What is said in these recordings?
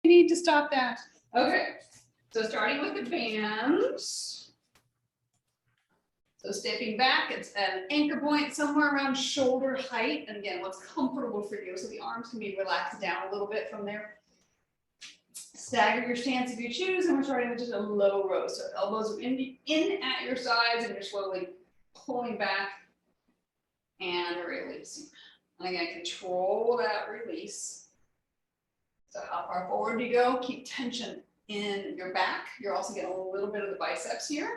need to stop that. Okay, so starting with the bands. So stepping back, it's at an anchor point somewhere around shoulder height. And again, what's comfortable for you. So the arms can be relaxed down a little bit from there. Stagger your stance if you choose, and we're starting with just a low row. So elbows are in at your sides, and you're slowly pulling back and releasing. And again, control that release. So how far forward do you go? Keep tension in your back. You're also getting a little bit of the biceps here.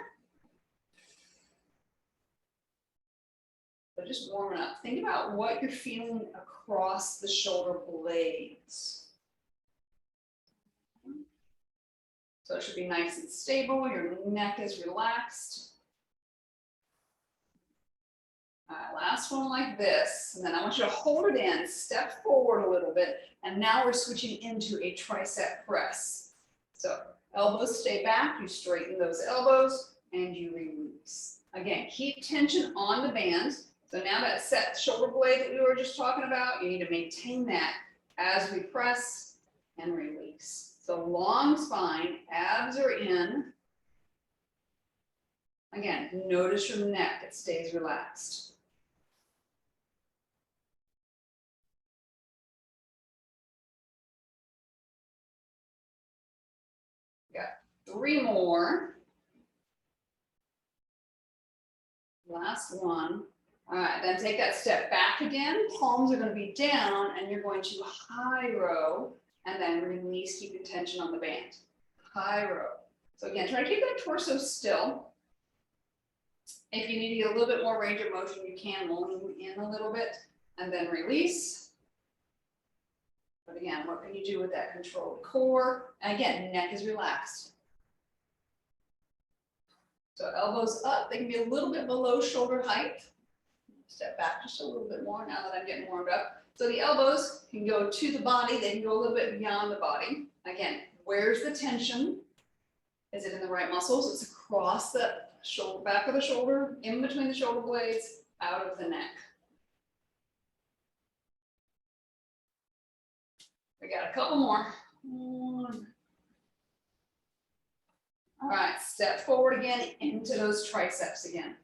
So just warming up. Think about what you're feeling across the shoulder blades. So it should be nice and stable. Your neck is relaxed. Last one like this. And then I want you to hold it in, step forward a little bit. And now we're switching into a tricep press. So elbows stay back, you straighten those elbows and you release. Again, keep tension on the bands. So now that set shoulder blade that we were just talking about, you need to maintain that as we press and release. So long spine, abs are in. Again, notice your neck, it stays relaxed. Got 3 more. Last one. All right, then take that step back again. Palms are going to be down, and you're going to high row, and then release, keeping tension on the band. High row. So again, try to keep that torso still. If you need to get a little bit more range of motion, you can lean in a little bit, and then release. But again, what can you do with that controlled core? And again, neck is relaxed. So elbows up, they can be a little bit below shoulder height. Step back just a little bit more now that I'm getting warmed up. So the elbows can go to the body, they can go a little bit beyond the body. Again, where's the tension? Is it in the right muscles? It's across the shoulder, back of the shoulder, in between the shoulder blades, out of the neck. We got a couple more. All right, step forward again into those triceps again.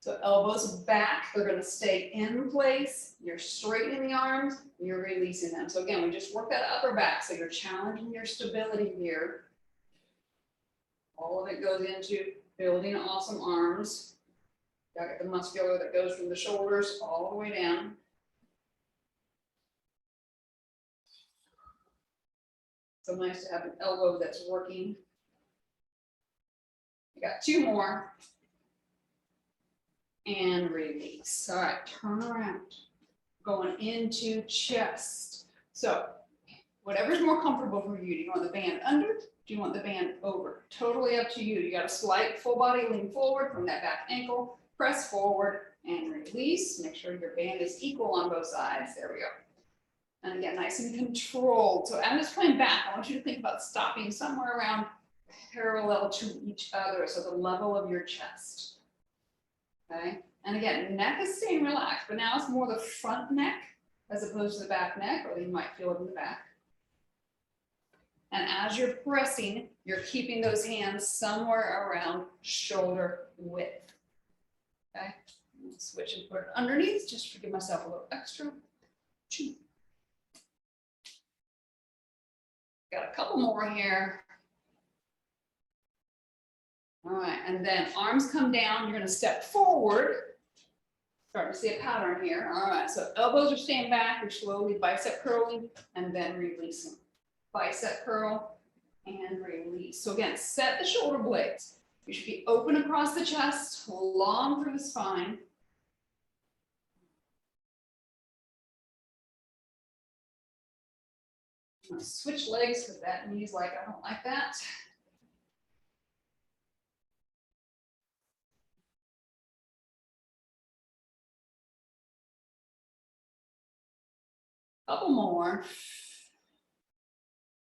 So elbows back, they're going to stay in place. You're straightening the arms, you're releasing them. So again, we just work that upper back. So you're challenging your stability here. All of it goes into building awesome arms. Got to get the muscular that goes from the shoulders all the way down. So nice to have an elbow that's working. We got 2 more. And release. All right, turn around. Going into chest. So whatever's more comfortable for you. Do you want the band under? Do you want the band over? Totally up to you. You got a slight full body lean forward from that back ankle. Press forward and release. Make sure your band is equal on both sides. There we go. And again, nice and controlled. So I'm just coming back. I want you to think about stopping somewhere around parallel to each other. So the level of your chest. Okay, and again, neck is staying relaxed, but now it's more the front neck as opposed to the back neck, or you might feel it in the back. And as you're pressing, you're keeping those hands somewhere around shoulder width. Okay, switch and put it underneath, just to give myself a little extra. Got a couple more here. All right, and then arms come down, you're going to step forward. Starting to see a pattern here. All right, so elbows are staying back, you're slowly bicep curling and then releasing. Bicep curl and release. So again, set the shoulder blades. You should be open across the chest, long through the spine. I'm going to switch legs because that knee's like, I don't like that. Couple more.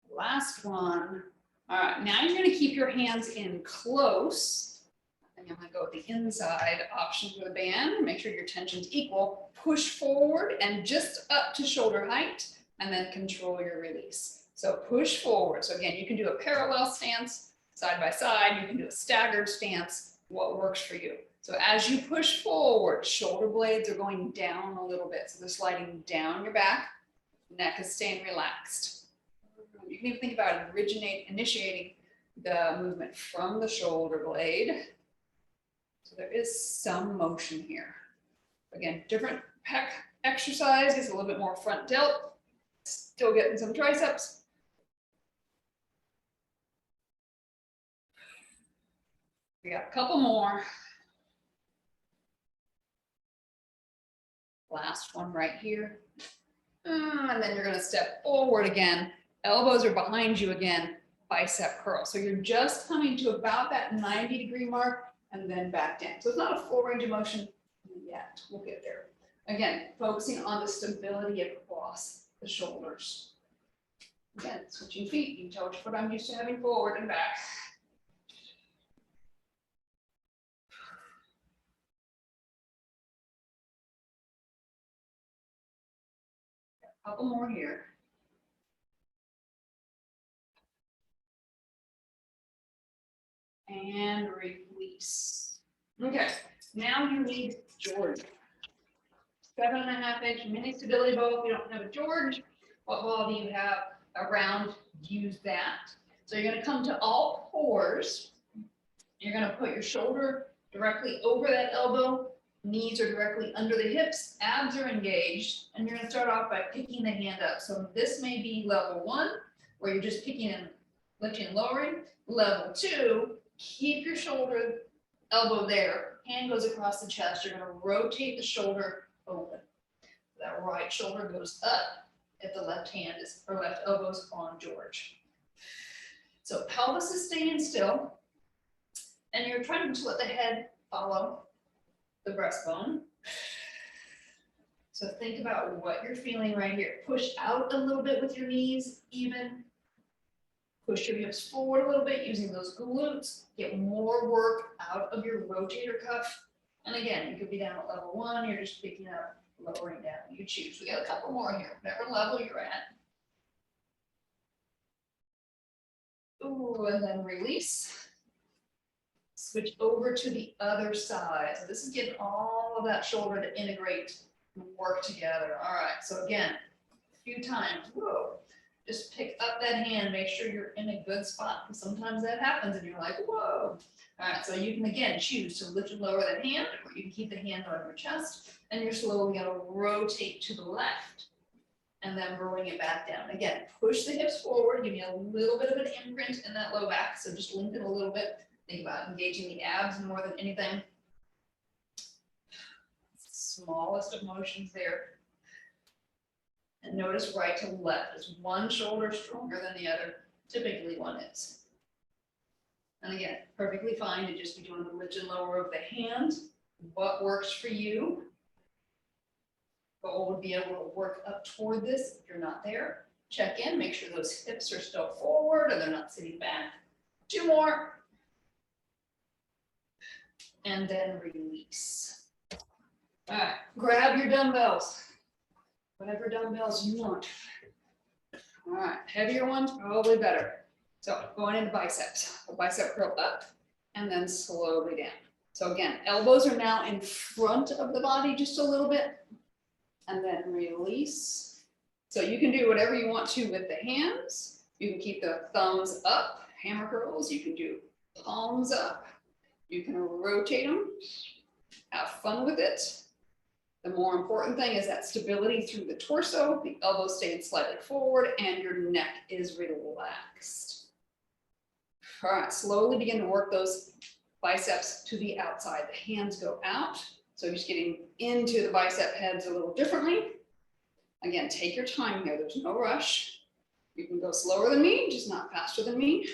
Last one. All right, now you're going to keep your hands in close. I think I'm going to go with the inside option for the band. Make sure your tension's equal. Push forward and just up to shoulder height, and then control your release. So push forward. So again, you can do a parallel stance, side by side. You can do a staggered stance, what works for you. So as you push forward, shoulder blades are going down a little bit. So they're sliding down your back, neck is staying relaxed. You can even think about initiating the movement from the shoulder blade. So there is some motion here. Again, different pec exercise, gets a little bit more front delt, still getting some triceps. We got a couple more. Last one right here. And then you're gonna step forward again. Elbows are behind you again, bicep curl. So you're just coming to about that 90-degree mark and then back down. So it's not a full range of motion yet. We'll get there. Again, focusing on the stability across the shoulders. Again, switching feet. You can tell which foot I'm used to having forward and back. A couple more here. And release. Okay, now you need George. 7.5-inch mini stability ball. If you don't have a George, what ball do you have around? Use that. So you're going to come to all fours. You're going to put your shoulder directly over that elbow. Knees are directly under the hips. Abs are engaged. And you're going to start off by picking the hand up. So this may be level 1, where you're just picking and lifting and lowering. Level 2, keep your shoulder elbow there. Hand goes across the chest. You're going to rotate the shoulder open. That right shoulder goes up if the left hand is, or left elbow's on George. So pelvis is staying still, and you're trying to let the head follow the breastbone. So think about what you're feeling right here. Push out a little bit with your knees, even. Push your hips forward a little bit using those glutes. Get more work out of your rotator cuff. And again, you could be down at level 1, you're just picking up, lowering down. You choose. We got a couple more here, whatever level you're at. Ooh, and then release. Switch over to the other side. So this is getting all of that shoulder to integrate and work together. All right, so again, a few times. Whoa. Just pick up that hand, make sure you're in a good spot, because sometimes that happens and you're like, whoa. All right, so you can again choose to lift and lower that hand, or you can keep the hand on your chest, and you're slowly going to rotate to the left and then bring it back down. Again, push the hips forward, give me a little bit of an imprint in that low back, so just lengthen a little bit. Think about engaging the abs more than anything. Smallest of motions there. And notice right to left. Is one shoulder stronger than the other? Typically one is. And again, perfectly fine to just be doing the lift and lower of the hand. What works for you? Goal would be able to work up toward this. If you're not there, check in, make sure those hips are still forward and they're not sitting back. 2 more. And then release. All right, grab your dumbbells. Whatever dumbbells you want. All right, heavier ones, probably better. So going into biceps, the bicep curl up and then slowly down. So again, elbows are now in front of the body just a little bit and then release. So you can do whatever you want to with the hands. You can keep the thumbs up, hammer curls. You can do palms up. You can rotate them, have fun with it. The more important thing is that stability through the torso, the elbows staying slightly forward, and your neck is relaxed. All right, slowly begin to work those biceps to the outside. The hands go out. So you're just getting into the bicep heads a little differently. Again, take your time here. There's no rush. You can go slower than me, just not faster than me.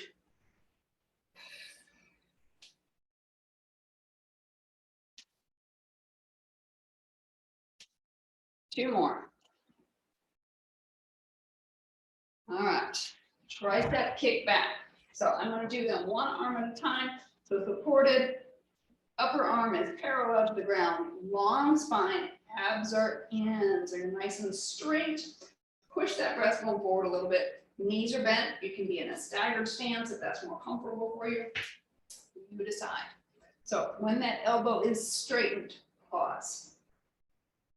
Two more. All right, tricep kick back. So I'm going to do them one arm at a time. So supported, upper arm is parallel to the ground, long spine, abs are in, so you're nice and straight. Push that breastbone forward a little bit. Knees are bent. You can be in a staggered stance if that's more comfortable for you. You decide. So when that elbow is straightened, pause.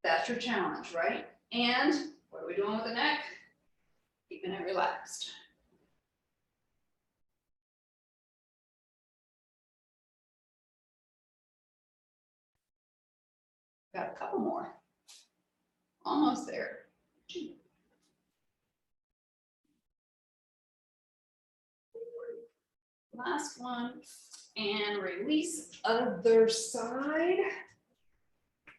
That's your challenge, right? And what are we doing with the neck? Keeping it relaxed. Got a couple more. Almost there. Last one. And release other side.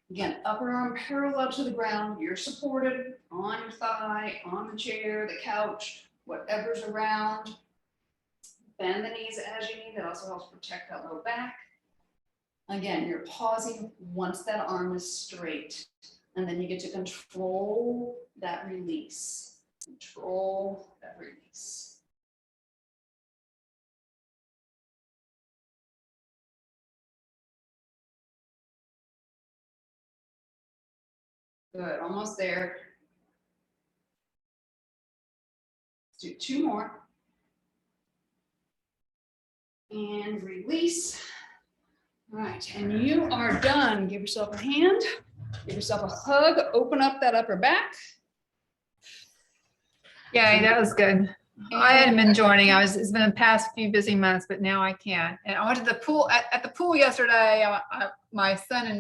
Again, upper arm parallel to the ground. You're supported on your thigh, on the chair, the couch, whatever's around. Bend the knees as you need. That also helps protect that low back. Again, you're pausing once that arm is straight. And then you get to control that release. Control that release. Good, almost there. Let's do two more. And release. All right, and you are done. Give yourself a hand, give yourself a hug, open up that upper back. Yeah, that was good. I hadn't been joining. It's been the past few busy months, but now I can. And I went to the pool at the pool yesterday. My son and